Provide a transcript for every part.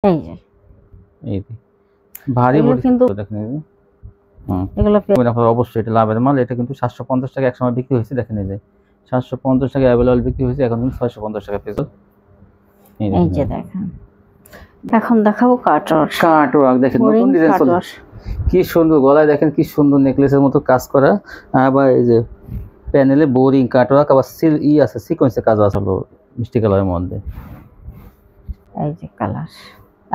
এই যে এই যে ভারী এগুলো বডি কিন্তু দেখেন এই যে এগুলো অবশ্যই এটা লাভের মাল। এটা কিন্তু 750 টাকা একসময় বিক্রি হয়েছে, দেখেন এই যে 750 টাকা অ্যাভেলেবল বিক্রি হয়েছে, এখন কিন্তু 650 টাকা পেয়ে যাবে। এই যে দেখেন, এখন দেখাবো কাটওয়ার্ক। কাটওয়ার্ক দেখেন নতুন ডিজাইন চলে, কি সুন্দর গলায় দেখেন কি সুন্দর নেকলেসের মতো কাজ করা। আবার এই যে প্যানেলে বোরিং কাটওয়ার্ক, আবার আছে সিকোয়েন্সের কাজ আছে হলো মিষ্টি কালারের মধ্যে। এই যে কালার,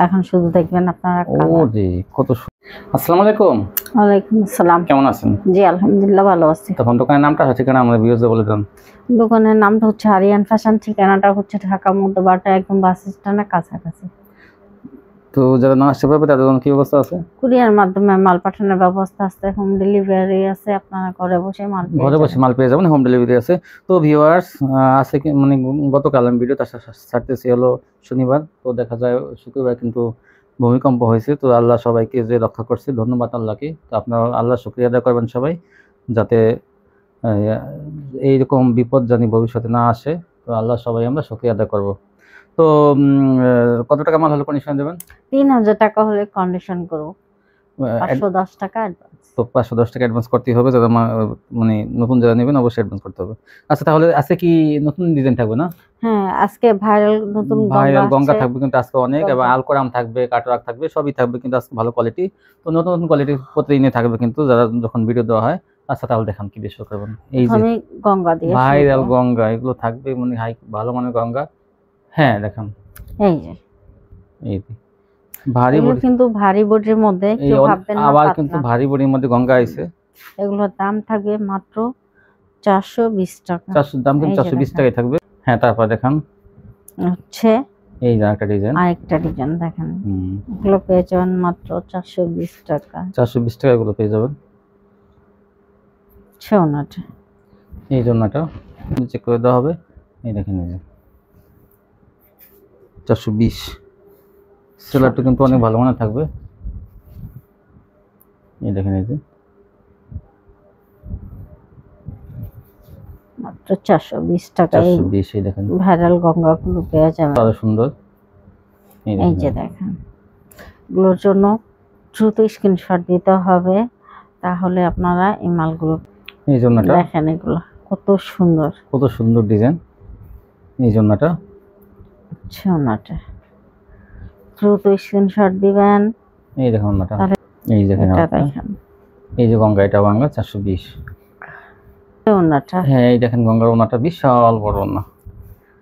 এখন শুধু দেখবেন আপনারা ও জি কত আসসালামু আলাইকুম। ওয়ালাইকুম আসসালাম, কেমন আছেন? জি আলহামদুলিল্লাহ ভালো আছি। তখন দোকানের নামটা ঠিকানা আমরা ভিউয়ারদের বলে দেন। দোকানের নামটা হচ্ছে আরিয়ান ফ্যাশন, ঠিকানাটা হচ্ছে ঢাকা মধ্যবাড্ডা, একদম বাস স্ট্যান্ডের কাছাকাছি। তো যারা না আসতে পারবে তাদের জন্য কি অবস্থা আছে? কুরিয়ার মাধ্যমে মাল পাঠানোর ব্যবস্থা আছে, হোম ডেলিভারি আছে, আপনারা ঘরে বসে মাল পেয়ে যাবেন, হোম ডেলিভারি আছে। তো ভিউয়ার্স আছে কি মানে গতকাল আমি ভিডিওটা ছাড়তেছি হলো শনিবার, তো দেখা যায় শুক্রবার কিন্তু ভূমিকম্প হয়েছে। তো আল্লাহ সবাইকে যে রক্ষা করছে, ধন্যবাদ আল্লাহকে। তো আপনারা আল্লাহ শুকরিয়া আদায় করবেন সবাই, যাতে এইরকম বিপদ জানি ভবিষ্যতে না আসে। তো আল্লাহ সবাই আমরা শুকরিয়া আদায় করব। তো কত টাকা মাল হলে কন্ডিশন দেবেন? 3000 টাকা হলে কন্ডিশন করব, 510 টাকা অ্যাডভান্স। তো 510 টাকা অ্যাডভান্স করতেই হবে, যারা মানে নতুন যারা নেবেন অবশ্যই অ্যাডভান্স করতে হবে। আচ্ছা তাহলে আজকে কি নতুন ডিজাইন থাকবে না? হ্যাঁ, আজকে নতুন ভাইরাল গঙ্গা আসছে। থাকবে কিন্তু আজকে অনেক, এবং আলকোরাম থাকবে, কাটওয়ার্ক থাকবে, সবই থাকবে কিন্তু আজকে ভালো কোয়ালিটি। তো নতুন নতুন কোয়ালিটি প্রতিদিনই থাকবে কিন্তু যারা যখন ভিডিও দেওয়া হয়। আচ্ছা তাহলে দেখান কি বেশি করবেন। এই যে আমি গঙ্গা দিয়ে ভাইরাল গঙ্গা, এগুলো থাকবে মানে হাই ভালো মানের গঙ্গা। হ্যাঁ দেখান, এই যে এই যে ভারী বডি, কিন্তু ভারী বডির মধ্যে কেউ ভাববেন না আবার পাতলা। কিন্তু ভারী বডির মধ্যে গঙ্গা আইছে। এগুলোর দাম থাকবে মাত্র 420 টাকা। দাম কিন্তু 420 টাকায় থাকবে। হ্যাঁ তারপর দেখান হচ্ছে এই যে আরেকটা ডিজাইন দেখেন, এগুলো পেয়ে যাবেন মাত্র 420 টাকা। 420 টাকা এগুলো পেয়ে যাবেন। সোনাটা, এই জন্যটা চেক করে দেওয়া হবে। এই দেখেন এই যে 420, সেলারটা কিন্তু অনেক ভালো মানের থাকবে। এই দেখেন এই যে মাত্র 420 টাকা। 420, এই দেখেন ভাইরাল গঙ্গাগুলো পেয়ে যাবেন, আরো সুন্দর। এই যে দেখেন, এগুলোর জন্য দ্রুত স্ক্রিনশট দিতে হবে, তাহলে আপনারা এই মালগুলো এই জন্যটা দেখেন, এগুলো কত সুন্দর ডিজাইন। এই জন্যটা সোনাটা, দ্রুত স্ক্রিনশট দিবেন। এই দেখুন ওনাটা, এই দেখেন এই যে গঙ্গা, এটা গঙ্গা 420 ওনাটা। হ্যাঁ এই দেখেন গঙ্গার ওনাটা বিশাল বড় ওনা।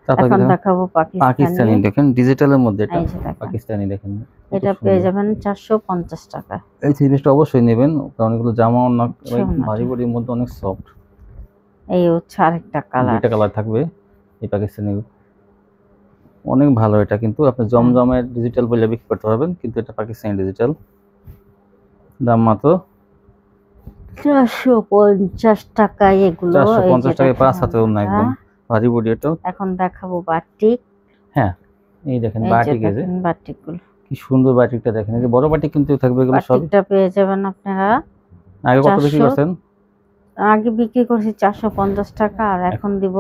এখন দেখাবো পাকিস্তানি, দেখেন ডিজিটালের মধ্যে এটা পাকিস্তানি, দেখেন এটা পেয়ে যাবেন 450 টাকা। এই থ্রি পিসটা অবশ্যই নেবেন, কারণ এগুলো জামা অনেক ভারী বডির মধ্যে অনেক সফট। এই হচ্ছে আরেকটা কালার, দুইটা কালার থাকবে। এই পাকিস্তানি অনেক ভালো, এটা কিন্তু আপনি জমজমের ডিজিটাল বলে বিক্রি করতে পারবেন, কিন্তু এটা পাকিস্তানি ডিজিটাল। দাম মাত্র 450 টাকা। এগুলো 450 টাকায় 5 হাতের ওড়না, একদম ভারী বডি। এটা এখন দেখাবো বাটিক। হ্যাঁ এই দেখেন বাটিক, এই যে বাটিকগুলো কি সুন্দর, বাটিকটা দেখেন, এই যে বড় বাটিক কিন্তু থাকবে। এগুলো সব বাটিকটা পেয়ে যাবেন আপনারা। আগে কত বিক্রি করছেন? আগে বিক্রি করছি 450 টাকা, আর এখন দিব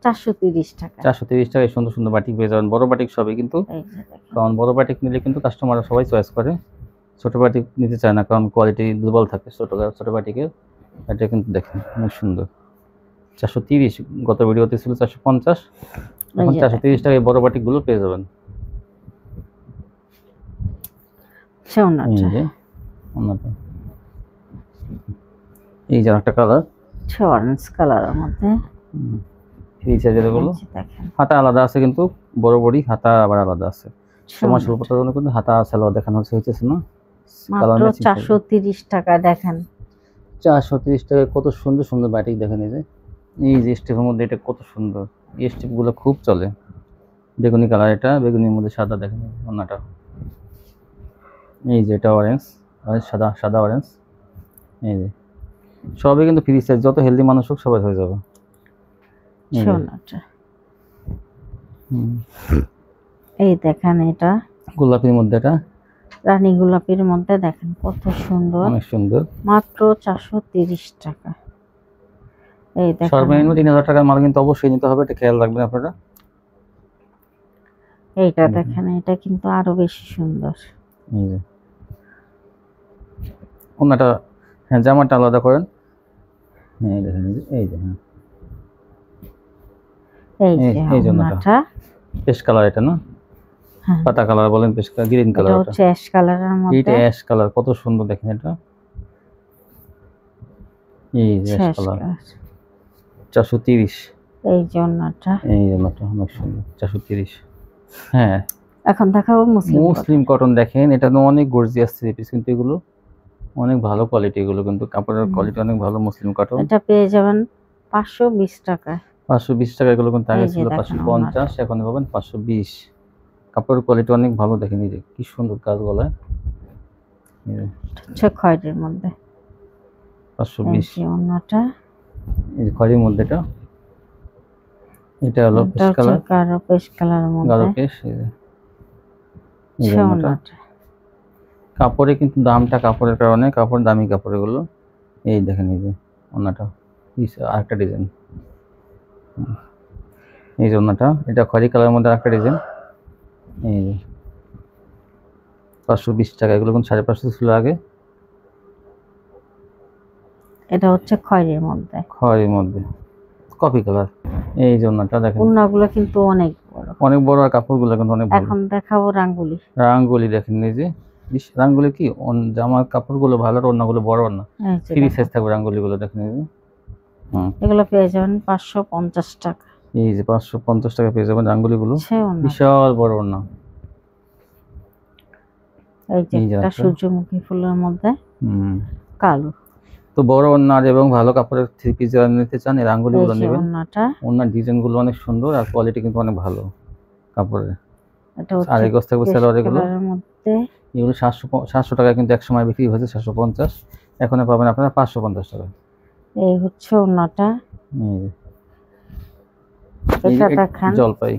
430 টাকা। 430 টাকায় সুন্দর সুন্দর বাটিক পেয়ে যাবেন, বড় বাটিক সবই কিন্তু। কারণ বড় বাটিক নিলে কিন্তু কাস্টমাররা সবাই চয়েস করে, ছোট বাটিক নিতে চায় না, কারণ কোয়ালিটি দুর্বল থাকে ছোট বাটিকের। এটা কিন্তু দেখেন অনেক সুন্দর। 430, গত ভিডিওতে ছিল 450, এখন 430 টাকায় বড় বাটিকগুলো পেয়ে যাবেন। এই যে একটা কালার, অরেঞ্জ কালারের মধ্যে এই সাইজের গুলো হাতা আলাদা আছে, কিন্তু বড় বড়ি হাতা আবার আলাদা আছে। তোমার স্বল্পতার জন্য কিন্তু হাতা সালোয়ার দেখানো হচ্ছে না। মাত্র 430 টাকা। দেখেন 430 টাকায় কত সুন্দর সুন্দর বাটিক দেখেন। এই যে স্টেপের মধ্যে এটা কত সুন্দর, এই স্টেপগুলো খুব চলে। বেগুনি কালার, এটা বেগুনির মধ্যে সাদা, দেখেন ওনাটা। এই যে এটা অরেঞ্জ, সাদা অরেঞ্জ। এই যে সবই কিন্তু ফ্রি সাইজ, যত হেলদি মানুষ হোক সবাই হয়ে যাবে। এই দেখেন এটা গোলাপির মধ্যে, এটা রানী গোলাপির মধ্যে, দেখেন কত সুন্দর, অনেক সুন্দর। মাত্র 430 টাকা। এই দেখেন সর্বনিম্ন 3000 টাকার মাল কিন্তু অবশ্যই নিতে হবে, এটা খেয়াল রাখবেন আপনারা। এইটা দেখেন। দেখেন, এটা কিন্তু আরো বেশি সুন্দর। এই যে ওনাটা, হ্যাঁ জামাটা আলাদা করেন। হ্যাঁ এই দেখেন, এই যে হ্যাঁ এই এই যে এই যে ওনাটা ওনাটা, পেস্ট কালার, এটা না হ্যাঁ পাতা কালার বলেন, পেস্ট কালার, গ্রিন এটা কালার, ওটা হচ্ছে অ্যাশ কালারের এইটা মধ্যে। অ্যাশ কালার, কত সুন্দর দেখেন এটা। এই যে অ্যাশ অ্যাশ কালার, কালার। 430। এই যে ওনাটা। এই যে ওনাটা অনেক সুন্দর, 430। হ্যাঁ এখন দেখাবো মুসলিম মুসলিম কটন, দেখেন এটা তো অনেক গর্জিয়াস থ্রি পিস, কিন্তু এগুলো অনেক ভালো কোয়ালিটি, এগুলো কিন্তু কাপড়ের কোয়ালিটি অনেক ভালো মুসলিম কটন। এটা পেয়ে যাবেন 520 টাকায়। 520 টাকা, এগুলো কিন্তু আগে এই যে ছিল দেখেন 550, এখন পাবেন 520। কাপড়ের কোয়ালিটি অনেক ভালো, দেখেন এই যে কি সুন্দর কাজ গলায়। এই যে হচ্ছে খয়েরির মধ্যে। এই 520। যে ওনাটা, এই যে খয়েরির মধ্যে এটা হলো এটা পেস্ট হচ্ছে কালার, গাঢ় পেস্ট কালারের গাঢ় মধ্যে। পেস্ট। এই যে হচ্ছে ওনাটা, ওনাটা। কাপড়ে কিন্তু দামটা, কাপড়ের কারণে কাপড় দামি কাপড় এগুলো। এই দেখেন এই যে ওনাটা, আরেকটা ডিজাইন। এই যে ওনাটা, এটা খয়েরি কালারের মধ্যে আরেকটা ডিজাইন। এই যে 520 টাকা, এগুলো কিন্তু 550 ছিল আগে। এটা হচ্ছে খয়েরির মধ্যে। খয়েরির মধ্যে কফি কালার। এই যে ওনাটা দেখেন, ওড়নাগুলো কিন্তু অনেক বড়। অনেক বড়, আর কাপড়গুলো কিন্তু অনেক ভালো। এখন দেখাবো রাঙ্গুলি। রাঙ্গুলি দেখেন, এই যে রাঙ্গুলি কি জামার কাপড়গুলো ভালো, আর ওড়নাগুলো বড় ওড়না, এই যে ফ্রি দেখেন, সাইজ থাকবে রাঙ্গুলিগুলো, দেখেন এই যে। এগুলো পেয়ে যাবেন 550 টাকা। এই যে 550 টাকা পেয়ে যাবেন রাঙ্গুলিগুলো, হচ্ছে ওড়না। বিশাল বড় ওড়না। এই যে এই যে একটা একটা। সূর্যমুখী ফুলের মধ্যে কালো। তো বড় ওড়না এবং ভালো কাপড়ের থ্রি পিস যারা নিতে চান, এই এই রাঙ্গুলিগুলো যে নেবেন। ওড়নাটা, ওড়নার ডিজাইনগুলো অনেক সুন্দর, আর কোয়ালিটি কিন্তু অনেক ভালো কাপড়ের। এটা হচ্ছে আড়াই গজ থাকবে পেস্ট সালোয়ার, এগুলো কালারের মধ্যে। এগুলো 700 টাকা, কিন্তু এক সময় বিক্রি হয়েছে 750, এখন পাবেন আপনারা 550 টাকা। এই হচ্ছে ওড়নাটা। এই যে এটা দেখেন, জলপাই,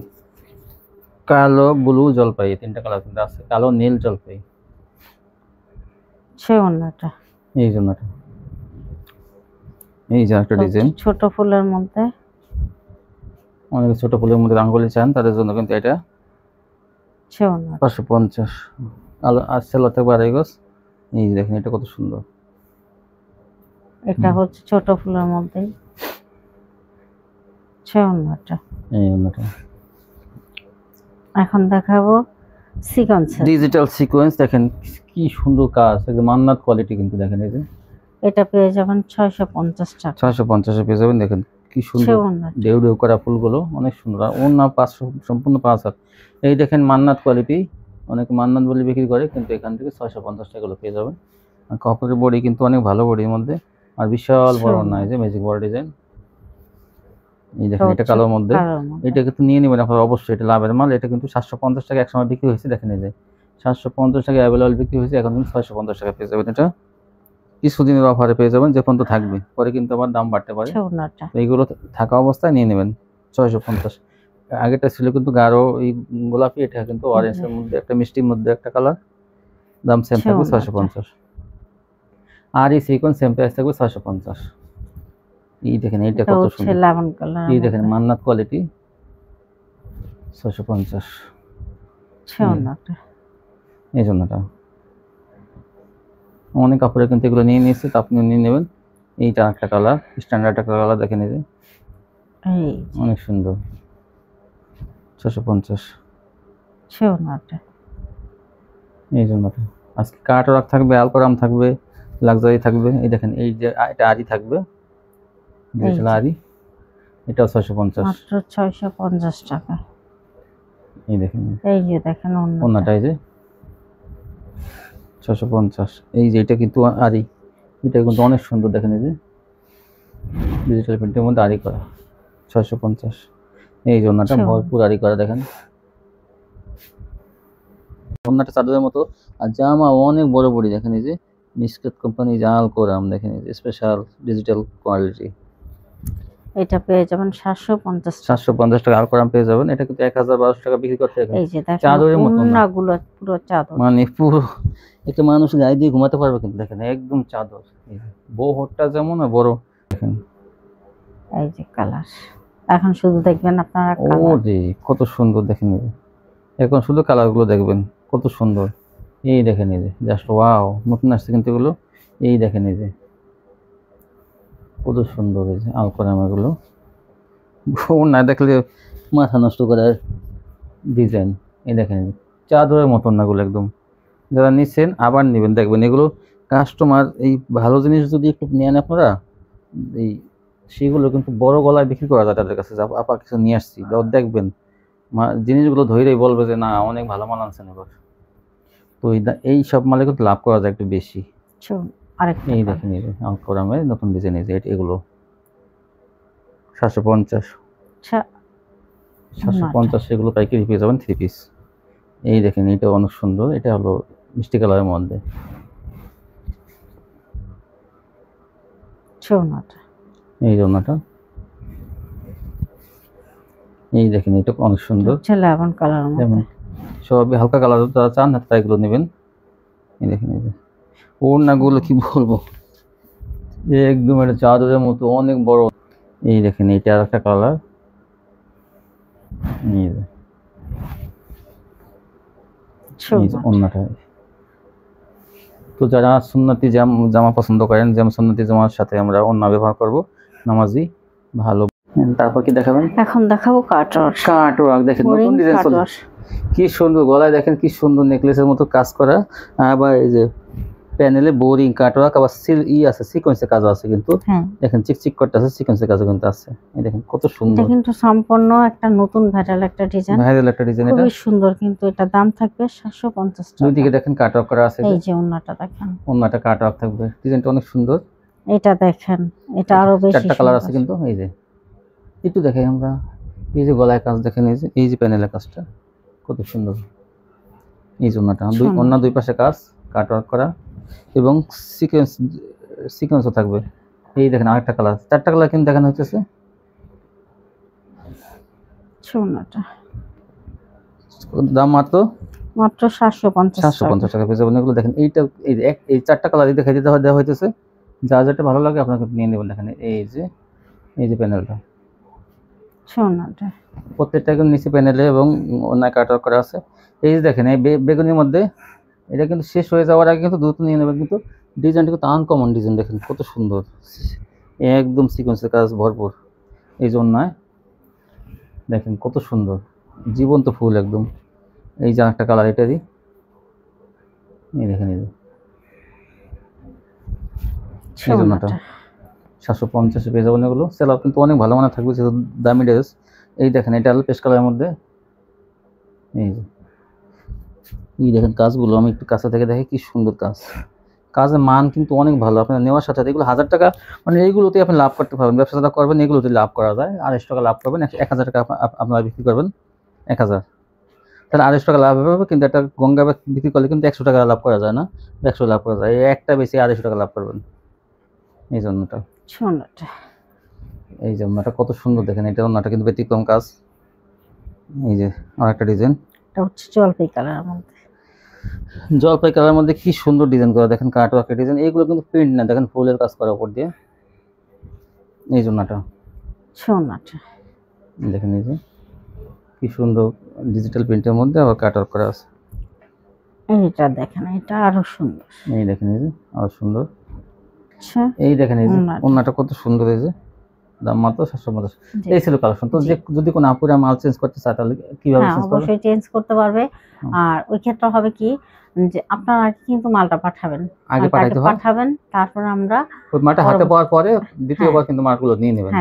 কালো, ব্লু, জলপাই, এই তিনটা কালার কিন্তু আছে, কালো, নীল, জলপাই। সে ওড়নাটা। এই জন্যটা, এই যে একটা ডিজাইন, ছোট ফুলের মধ্যে। অনেকে ছোট ফুলের মধ্যে রাঙ্গুলি চান, তাদের জন্য কিন্তু এটা সে ওড়নাটা। 550। আলো আর সেলো থাকবে আড়াই গজ। এই যে দেখেন এটা কত সুন্দর। এটা হচ্ছে ছোট ফুলের মধ্যে। সে ওড়নাটা। এই অন্যটা এখন দেখাবো সিকোয়েন্স। ডিজিটাল সিকোয়েন্স, দেখেন কি সুন্দর কাজ, একদম মান্নাত কোয়ালিটি, কিন্তু দেখেন এই যে এটা পেয়ে যাবেন 650 টাকা। 650 পেয়ে যাবেন, দেখেন কি সে সুন্দর ওড়নাটা। ঢেউ ঢেউ করা ফুলগুলো, অনেক সুন্দর। আর ওর না 500, সম্পূর্ণ 5 হাত। এই দেখেন মান্নাত কোয়ালিটি, অনেকে মান্নাত বলে বিক্রি করে, কিন্তু এখান থেকে 650 টাকা পেয়ে যাবেন। আর কাপড়ের বডি কিন্তু অনেক ভালো বডির মধ্যে, আর বিশাল বড় না, এই যে ম্যাজিক বড় ডিজাইন। এই দেখেন এটা কালোর মধ্যে, এটা কিন্তু নিয়ে নেবেন আপনারা অবশ্যই, এটা লাভের মাল। এটা কিন্তু 750 টাকা এক সময় বিক্রি হয়েছে, দেখেন এই যে 750 টাকা অ্যাভেলেবল বিক্রি হয়েছে, এখন কিন্তু 650 টাকা পেয়ে যাবেন। এটা কিছুদিনের অফারে পেয়ে যাবেন, যে পর্যন্ত থাকবে, পরে কিন্তু আবার দাম বাড়তে পারে। এইগুলো থাকা অবস্থায় নিয়ে নেবেন 650। আগেটা ছিল কিন্তু গাঢ় এই গোলাপি, এটা কিন্তু অরেঞ্জের মধ্যে একটা মিষ্টির মধ্যে একটা কালার, দাম সেম থাকবে 650। আর এই সিকোয়েন্স সেম প্রাইস থাকবে 650। এই দেখেন এইটা কত সুন্দর, এই দেখেন মান্নাত কোয়ালিটি, 650। এই জন্যটা অনেক কাপড়ে কিন্তু এগুলো নিয়ে নিয়েছে, তো আপনি নিয়ে নেবেন। এইটা একটা কালার, স্ট্যান্ডার্ড একটা কালার, দেখেন এই যে অনেক সুন্দর, 650। এই জন্যটা আজকে কাটওয়ার্ক থাকবে, আলপরাম থাকবে, লাক্সারি থাকবে। এই দেখেন এই যে এটা আরি থাকবে, ডিজিটাল আরি, এটাও 650, মাত্র 650 টাকা। এই দেখেন, এই যে দেখেন ওন্নাটা, এই যে 650। এই যে এটা কিন্তু আরি, এটা কিন্তু অনেক সুন্দর, দেখেন এই যে ডিজিটাল প্রিন্টের মধ্যে আরি করা, 650। এই যে ওন্নাটা ভরপুর আরি করা, দেখেন ওন্নাটা চাদরের মতো, আর জামা অনেক বড় বড়, দেখেন এই যে মিসকাত কোম্পানি জাল কোরাম, দেখেন এই যে স্পেশাল ডিজিটাল কোয়ালিটি। এটা পেয়ে যাবেন 750 টাকা, আর কোরাম পেয়ে যাবেন। এটা কিন্তু 1000-1200 টাকা বিক্রি করতে, এই যে দেখেন চাদরের মতো না, ওড়নাগুলো পুরো চাদর, মানে পুরো একটা মানুষ গায়ে দিয়ে ঘুমাতে পারবে, কিন্তু দেখেন একদম চাদর। বউ হটটা যেমন আর বড়, দেখেন এই যে কালার। এখন শুধু দেখবেন আপনারা ও যে কত সুন্দর, দেখেন এখন শুধু কালারগুলো দেখবেন কত সুন্দর। এই দেখেন, এই যে জাস্ট ওয়াও, নতুন আসছে কিন্তু এগুলো। এই দেখেন, এই যে কত সুন্দর, এই যে আলকোরামাগুলো না দেখলে মাথা নষ্ট করার ডিজাইন। এই দেখেন, চাদরের মতন নাগুলো একদম। যারা নিচ্ছেন আবার নেবেন, দেখবেন এগুলো কাস্টমার এই ভালো জিনিস যদি একটু নেন আপনারা, এই সেগুলো কিন্তু বড় গলায় বিক্রি করা যায় তাদের কাছে। আপা কিছু নিয়ে আসছি, দেখবেন জিনিসগুলো ধরেই বলবে যে না অনেক ভালো মাল আনছেন এবার। তো এই সব মালে কিন্তু লাভ করা যায় একটু বেশি। আরেকটা এই দেখেন, এই যে আলকোরামের নতুন ডিজাইন, এই যে এগুলো 750, আচ্ছা 750 এগুলো পাইকারি পেয়ে যাবেন 3 পিস। এই দেখেন, এটা অনেক সুন্দর, এটা হলো মিষ্টি কালারের মধ্যে। এই জন্যটা, এই দেখেন এটা অনেক সুন্দর, লেমন কালার মধ্যে। সবই হালকা কালার, যারা চান না তারা এগুলো নেবেন। এই দেখেন, এই যে ওড়নাগুলো কি বলবো, একদম একটা চাদরের মতো অনেক বড়। এই দেখেন, এইটা আর একটা কালার। এই যে ওড়নাটা। তো যারা সুন্নতি জামা পছন্দ করেন, যেমন সুন্নতি জামার সাথে আমরা ওড়না ব্যবহার করব, নামাজি ভালো। তারপর কি দেখাবেন? এখন দেখাবো কাটওয়ার্ক। দেখেন নতুন ডিজাইন চলে, কি সুন্দর। গলায় দেখেন কি সুন্দর নেকলেসের মতো কাজ করা। আবার এই যে প্যানেলে বোরিং কাটওয়ার্ক, আবার আছে সিকোয়েন্সের কাজ আছে কিন্তু। দেখেন চিকচিক করতে আছে, সিকোয়েন্সের কাজও কিন্তু আছে। এই দেখেন কত সুন্দর, এটা কিন্তু সম্পূর্ণ একটা নতুন ভাইরাল একটা ডিজাইন। এটা খুবই সুন্দর, কিন্তু এটা দাম থাকবে 750 টাকা। দুই দিকে দেখেন কাটওয়ার্ক করা আছে। এই যে ওন্নাটা দেখেন, ওন্নাটা কাটওয়ার্ক থাকবে, ডিজাইনটা অনেক সুন্দর। এটা দেখেন, এটা আরো বেশি চারটা কালার আছে কিন্তু। এই যে একটু দেখাই আমরা, এই যে গলায় কাজ দেখেন, এই যে প্যানেলের কাজটা কত সুন্দর। এই যে ওন্নাটা, দুই পাশে কাজ কাটওয়ার্ক করা এবং সিকোয়েন্সও থাকবে। এই দেখেন আরেকটা কালার, 4টা কালার কিন্তু দেখানো হচ্ছে। দাম মাত্র 750 টাকা পেয়ে যাবেন এগুলো। দেখেন এইটা, এই 4টা কালার দেখাই দেওয়া হইতেছে, যা যেটা ভালো লাগে আপনাকে নিয়ে নেবেন। দেখেন এই যে প্যানেলটা, প্রত্যেকটা কিন্তু নিচে প্যানেলে এবং অন্য কাটওয়ার্ক করা আছে। এই যে দেখেন, এই বেগুনির মধ্যে, এটা কিন্তু শেষ হয়ে যাওয়ার আগে কিন্তু দ্রুত নিয়ে নেবেন। কিন্তু ডিজাইনটা কিন্তু আনকমন ডিজাইন, দেখেন কত সুন্দর, একদম সিকোয়েন্সের কাজ ভরপুর। এই জন্য দেখেন কত সুন্দর, জীবন্ত ফুল একদম। এই যে একটা কালার এটারই, এই দেখেন, এই জন্যটা 750 পেয়ে যাবেন এগুলো। সেলার কিন্তু অনেক ভালো মানের থাকবে, যেহেতু দামি ড্রেস। এই দেখেন, এটা হলো পেস্ট কালারের মধ্যে। এই দেখেন কাজগুলো, আমি একটু কাছে থেকে দেখি কি সুন্দর কাজ। কাজের মান কিন্তু অনেক ভালো। আপনার নেওয়ার সাথে এগুলো 1000 টাকা, মানে এইগুলোতে আপনি লাভ করতে পারবেন। ব্যবসা যারা করবেন এগুলোতে লাভ করা যায়। 250 টাকা লাভ করবেন, 1000 টাকা আপনারা বিক্রি করবেন, 1000, তাহলে 250 টাকা লাভ হবে। কিন্তু একটা গঙ্গা বিক্রি করলে কিন্তু 100 টাকা লাভ করা যায় না, 100 লাভ করা যায়। একটা বেশি 250 টাকা লাভ করবেন। এই জন্যটা কত সুন্দর, দেখেন এটা জন্যটা কিন্তু ব্যতিক্রম কাজ। এই যে আরেকটা ডিজাইন, জলপাই কালার মধ্যে কি সুন্দর ডিজাইন করা, দেখেন কাটওয়ার্কের ডিজাইন। এইগুলো কিন্তু প্রিন্ট না, দেখেন ফুলের কাজ করা উপর দিয়ে। এই জন্যটা দেখেন, এই যে কি সুন্দর ডিজিটাল প্রিন্টের মধ্যে আবার কাটওয়ার্ক করা আছে। এইটা দেখেন, এটা আরো সুন্দর। এই দেখেন, এই যে আরো সুন্দর। এই দেখেন, এই যে ওন্নাটা কত সুন্দর। এই যে দাম মাত্র 750। এই ছিল কালেকশন। তো যদি কোনো আপুরা মাল চেঞ্জ করতে চায় তাহলে কিভাবে চেঞ্জ করবে? অবশ্যই চেঞ্জ করতে পারবে। আর ওই ক্ষেত্রে হবে কি, যে আপনারা কিন্তু মালটা পাঠাবেন, আগে পাঠাবেন, তারপর আমরা ওই মালটা হাতে পাওয়ার পরে দ্বিতীয়বার কিন্তু মালগুলো নিয়ে নেবেন।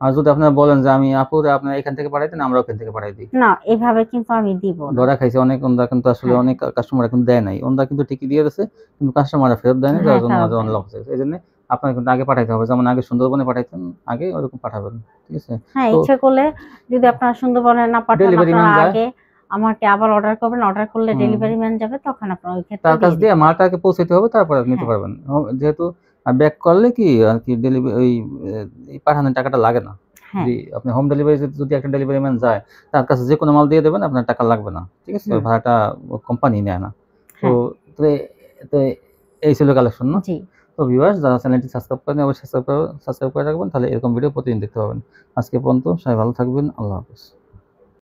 আর যদি আপনারা বলেন যে আমি আপুরা আপনারা এখান থেকে পাঠাইতেন, আমরা ওখান থেকে পাঠাই দিই, না এভাবে কিন্তু আমি দিব না। ধরা খাইছে অনেক ওন্দা, কিন্তু আসলে অনেক কাস্টমার এখন দেয় নাই। ওন্দা কিন্তু ঠিকই দিয়ে দিয়েছে, কিন্তু কাস্টমাররা ফেরত দেয় না, যার জন্য আমাদের অনলাইন হচ্ছে। এই জন্য আপনারা কিন্তু আগে পাঠাইতে হবে, যেমন আগে সুন্দরবনে পাঠাইতেন, আগে ওরকম পাঠাবেন, ঠিক আছে? হ্যাঁ, ইচ্ছে করলে যদি আপনারা সুন্দরবনে না পাঠান, আপনারা আগে আমাকে আবার অর্ডার করবেন। অর্ডার করলে ডেলিভারি ম্যান যাবে, তখন আপনারা ওই ক্ষেত্রে তার কাছে দিয়ে মালটাকে পৌঁছাতে হবে, তারপর নিতে পারবেন। যেহেতু ব্যাক করলে কি আর কি ডেলিভারি ওই পাঠানোর টাকাটা লাগে না। যদি আপনি হোম ডেলিভারি, যদি একটা ডেলিভারি ম্যান যায়, তার কাছে যে কোনো মাল দিয়ে দেবেন, আপনার টাকা লাগবে না, ঠিক আছে? ভাড়াটা কোম্পানি নেয় না। তো এই ছিল কালেকশন না? তো ভিউয়ার্স, যারা চ্যানেলটি সাবস্ক্রাইব করেন অবশ্যই সাবস্ক্রাইব করে রাখবেন, তাহলে এরকম ভিডিও প্রতিদিন দেখতে পাবেন। আজকে পর্যন্ত সবাই ভালো থাকবেন, আল্লাহ হাফেজ।